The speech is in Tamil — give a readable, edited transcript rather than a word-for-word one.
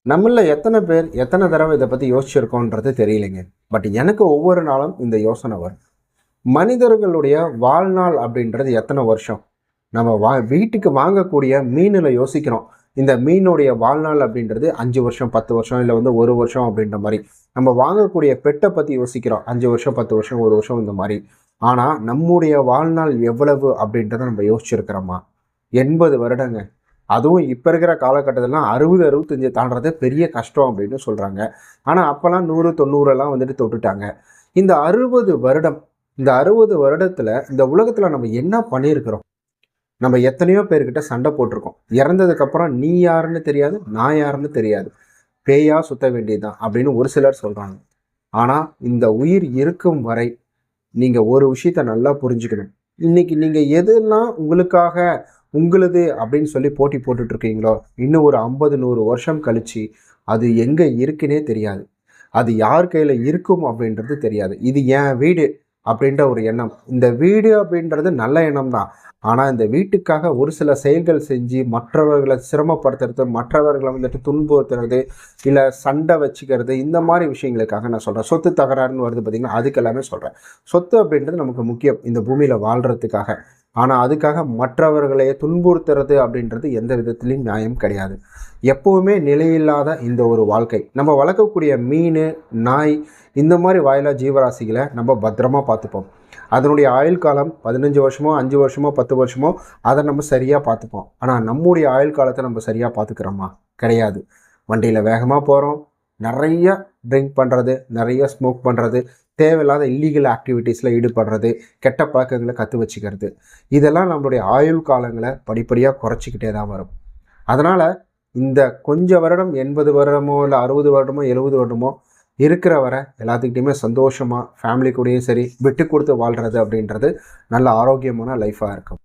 நம்மள எத்தனை பேர் எத்தனை தடவை இதை பற்றி யோசிச்சிருக்கோன்றது தெரியலைங்க. பட் எனக்கு ஒவ்வொரு நாளும் இந்த யோசனை வரும். மனிதர்களுடைய வாழ்நாள் அப்படின்றது எத்தனை வருஷம்? நம்ம வீட்டுக்கு வாங்கக்கூடிய மீனில் யோசிக்கிறோம். இந்த மீனுடைய வாழ்நாள் அப்படின்றது 5 வருஷம் 10 வருஷம் இல்லை 1 வருஷம் அப்படின்ற மாதிரி. நம்ம வாங்கக்கூடிய பெட்டை பற்றி யோசிக்கிறோம். 5 வருஷம் 10 வருஷம் 1 வருஷம் இந்த மாதிரி. ஆனால் நம்முடைய வாழ்நாள் எவ்வளவு அப்படின்றத நம்ம யோசிச்சிருக்கிறோமா? 80 வருடங்க. அதுவும் இப்போ இருக்கிற காலகட்டத்திலலாம் 60 65 தாண்டறது பெரிய கஷ்டம் அப்படின்னு சொல்கிறாங்க. ஆனால் அப்போல்லாம் 100 90 தொட்டுட்டாங்க. இந்த 60 வருடம், இந்த 60 வருடத்தில் இந்த உலகத்தில் நம்ம என்ன பண்ணியிருக்கிறோம்? நம்ம எத்தனையோ பேர்கிட்ட சண்டை போட்டிருக்கோம். இறந்ததுக்கப்புறம் நீ யாருன்னு தெரியாது, நான் யாருன்னு தெரியாது, பேயா சுத்த வேண்டியதுதான் அப்படின்னு ஒரு சிலர் சொல்கிறாங்க. ஆனால் இந்த உயிர் இருக்கும் வரை நீங்கள் ஒரு விஷயத்த நல்லா புரிஞ்சுக்கணும். இன்னைக்கு நீங்கள் எதெல்லாம் உங்களுக்காக உங்களுது அப்படின்னு சொல்லி போட்டி போட்டுட்டு இருக்கீங்களோ, இன்னும் ஒரு 50 100 வருஷம் கழிச்சு அது எங்கே இருக்குன்னே தெரியாது. அது யார் கையில் இருக்கும் அப்படின்றது தெரியாது. இது என் வீடு அப்படின்ற ஒரு எண்ணம். இந்த வீடு அப்படின்றது நல்ல எண்ணம் தான். ஆனால் இந்த வீட்டுக்காக ஒரு சில செயல்கள் செஞ்சு மற்றவர்களை சிரமப்படுத்துறது, மற்றவர்களை துன்புறுத்துறது, இல்லை சண்டை வச்சுக்கிறது, இந்த மாதிரி விஷயங்களுக்காக நான் சொல்கிறேன். சொத்து தகராறுன்னு வருது பார்த்திங்கன்னா, அதுக்கு எல்லாமே சொல்கிறேன். சொத்து அப்படின்றது நமக்கு முக்கியம் இந்த பூமியில் வாழ்கிறதுக்காக. ஆனால் அதுக்காக மற்றவர்களையே துன்புறுத்துறது அப்படின்றது எந்த விதத்துலையும் நியாயம் கிடையாது. எப்போவுமே நிலையில்லாத இந்த ஒரு வாழ்க்கை. நம்ம வளர்க்கக்கூடிய மீன், நாய், இந்த மாதிரி வாயிலா ஜீவராசிகளை நம்ம பத்திரமா பார்த்துப்போம். அதனுடைய ஆயுள் காலம் 15 வருஷமோ 5 வருஷமோ 10 வருஷமோ அதை நம்ம சரியாக பார்த்துப்போம். ஆனால் நம்முடைய ஆயுள் காலத்தை நம்ம சரியாக பார்த்துக்கிறோமா? கிடையாது. வண்டியில் வேகமாக போகிறோம், நிறைய ட்ரிங்க் பண்ணுறது, நிறைய ஸ்மோக் பண்ணுறது, தேவையில்லாத இல்லீகல் ஆக்டிவிட்டீஸில் ஈடுபடுறது, கெட்ட பழக்கங்களை கற்று வச்சுக்கிறது, இதெல்லாம் நம்மளுடைய ஆயுள் காலங்களை படிப்படியாக குறைச்சிக்கிட்டே தான் வரும். அதனால் இந்த கொஞ்சம் வருடம் 80 வருடமோ இல்லை 60 வருடமோ 70 வருடமோ இருக்கிற வரை எல்லாத்துக்கிட்டையுமே சந்தோஷமாக ஃபேமிலி கூடயும் சரி விட்டு கொடுத்து வாழ்கிறது அப்படின்றது நல்ல ஆரோக்கியமான லைஃபாக இருக்கும்.